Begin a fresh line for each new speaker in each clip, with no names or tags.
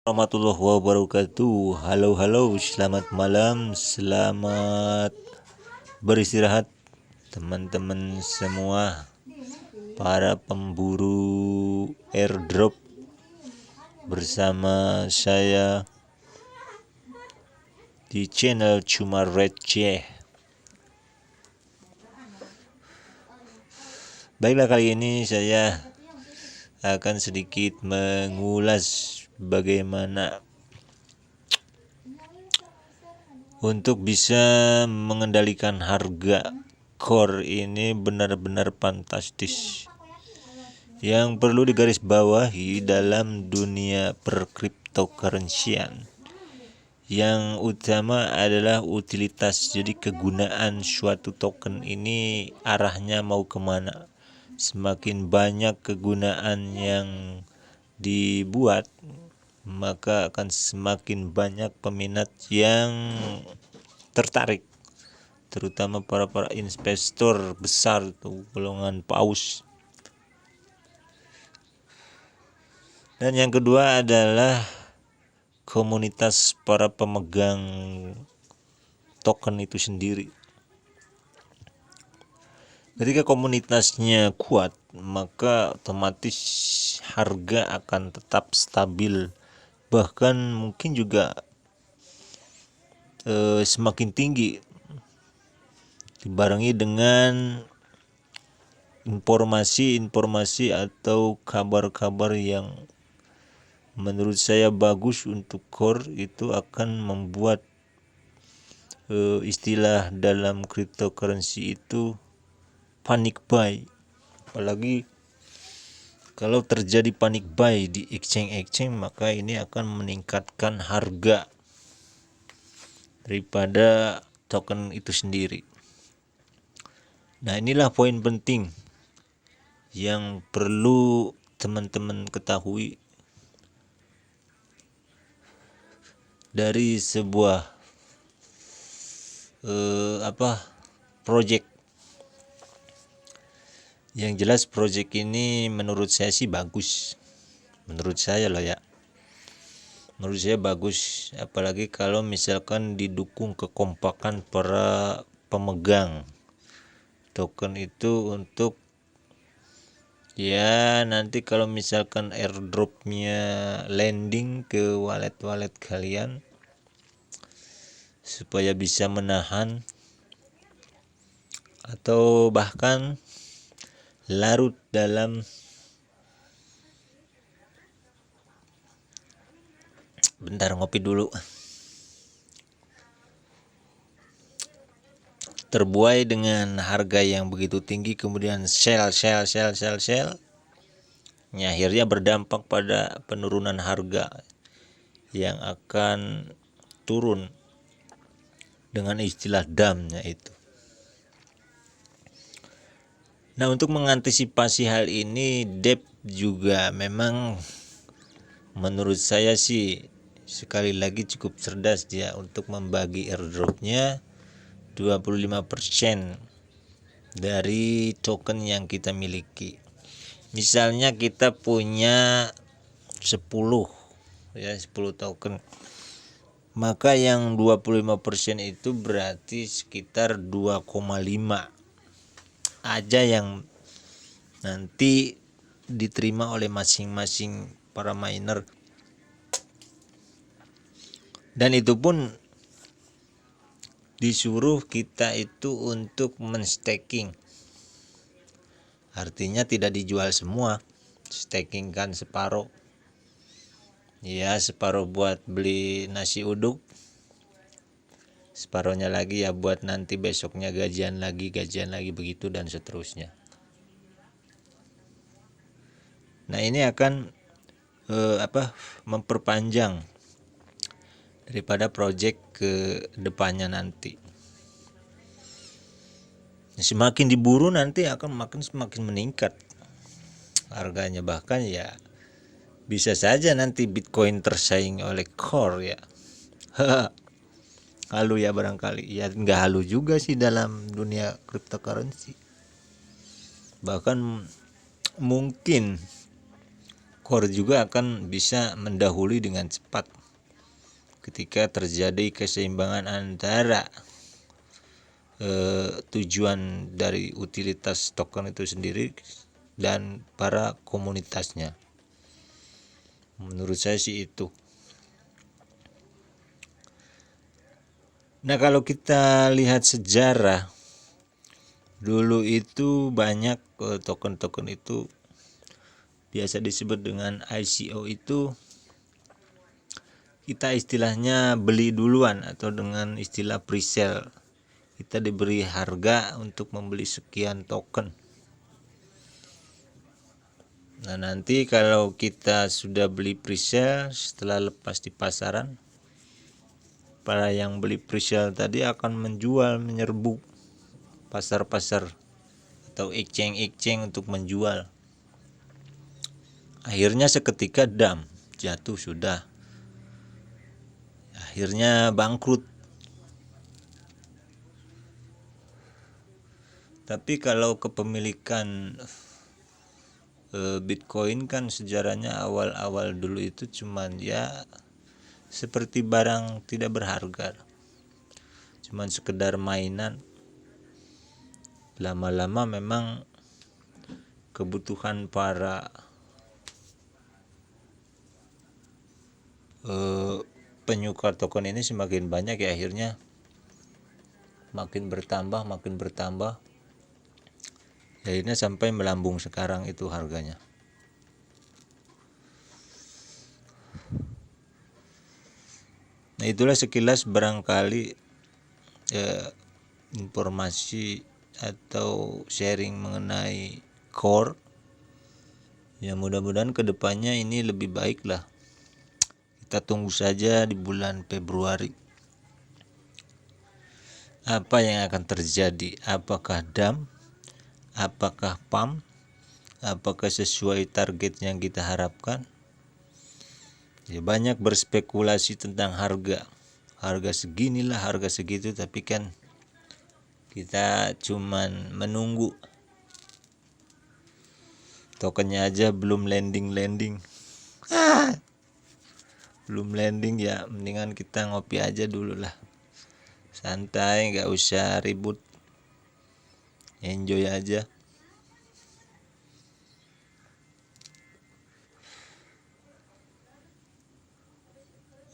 Warahmatullahi wabarakatuh. Halo, selamat malam, selamat beristirahat teman-teman semua, para pemburu airdrop. Bersama saya di channel Cuma Receh. Baiklah, kali ini saya akan sedikit mengulas bagaimana untuk bisa mengendalikan harga core ini benar-benar fantastis. Yang perlu digarisbawahi dalam dunia perkriptokurensian, yang utama adalah utilitas. Jadi kegunaan suatu token ini arahnya mau kemana. Semakin banyak kegunaan yang dibuat, maka akan semakin banyak peminat yang tertarik, terutama para investor besar tuh, golongan paus. Dan yang kedua adalah komunitas para pemegang token itu sendiri. Ketika komunitasnya kuat, maka otomatis harga akan tetap stabil, bahkan mungkin juga semakin tinggi, dibarengi dengan informasi atau kabar-kabar yang menurut saya bagus untuk core. Itu akan membuat istilah dalam cryptocurrency itu panic buy. Apalagi kalau terjadi panic buy di exchange, maka ini akan meningkatkan harga daripada token itu sendiri. Nah, inilah poin penting yang perlu teman-teman ketahui dari sebuah project. Yang jelas project ini menurut saya sih bagus. Menurut saya loh ya. Menurut saya bagus, apalagi kalau misalkan didukung kekompakan para pemegang token itu untuk ya nanti kalau misalkan airdropnya landing ke wallet kalian, supaya bisa menahan atau bahkan larut dalam bentar, ngopi dulu. Terbuai dengan harga yang begitu tinggi, kemudian sell, ya, akhirnya berdampak pada penurunan harga yang akan turun dengan istilah dump-nya itu. Nah, untuk mengantisipasi hal ini, DEP juga memang menurut saya sih sekali lagi cukup cerdas dia untuk membagi airdropnya 25% dari token yang kita miliki. Misalnya kita punya 10 token, maka yang 25% itu berarti sekitar 2,5 aja yang nanti diterima oleh masing-masing para miner. Dan itu pun disuruh kita itu untuk menstaking. Artinya tidak dijual semua, staking kan separuh. Ya, separuh buat beli nasi uduk, separuhnya lagi ya buat nanti besoknya gajian lagi begitu dan seterusnya. Nah, ini akan memperpanjang daripada project ke depannya nanti. Semakin diburu nanti akan semakin meningkat harganya, bahkan ya bisa saja nanti Bitcoin tersaing oleh core ya. Halu ya barangkali. Ya nggak halu juga sih dalam dunia cryptocurrency. Bahkan mungkin core juga akan bisa mendahului dengan cepat ketika terjadi keseimbangan antara tujuan dari utilitas token itu sendiri dan para komunitasnya. Menurut saya sih itu. Nah, kalau kita lihat sejarah, dulu itu banyak token-token itu biasa disebut dengan ICO, itu kita istilahnya beli duluan atau dengan istilah pre-sale. Kita diberi harga untuk membeli sekian token. Nah, nanti kalau kita sudah beli pre-sale, setelah lepas di pasaran, para yang beli pre-sale tadi akan menjual, menyerbu pasar-pasar atau exchange untuk menjual. Akhirnya seketika dam, jatuh sudah. Akhirnya bangkrut. Tapi kalau kepemilikan Bitcoin kan sejarahnya awal-awal dulu itu cuman ya seperti barang tidak berharga, cuman sekedar mainan. Lama-lama memang kebutuhan para penyuka token ini semakin banyak, ya akhirnya makin bertambah, akhirnya sampai melambung sekarang itu harganya. Nah, itulah sekilas barangkali informasi atau sharing mengenai core. Ya, mudah-mudahan kedepannya ini lebih baik lah. Kita tunggu saja di bulan Februari apa yang akan terjadi. Apakah dam, apakah pump, apakah sesuai target yang kita harapkan. Ya, banyak berspekulasi tentang harga seginilah, harga segitu, tapi kan kita cuman menunggu. Tokennya aja belum landing. Belum landing, ya mendingan kita ngopi aja dulu lah, santai, nggak usah ribut, enjoy aja.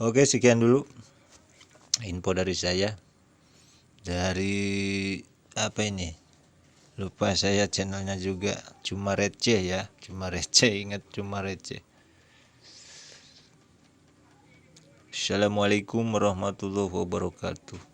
Oke, sekian dulu info dari saya. Dari apa ini, lupa saya channelnya juga, cuma receh ya, ingat cuma receh. Assalamualaikum warahmatullahi wabarakatuh.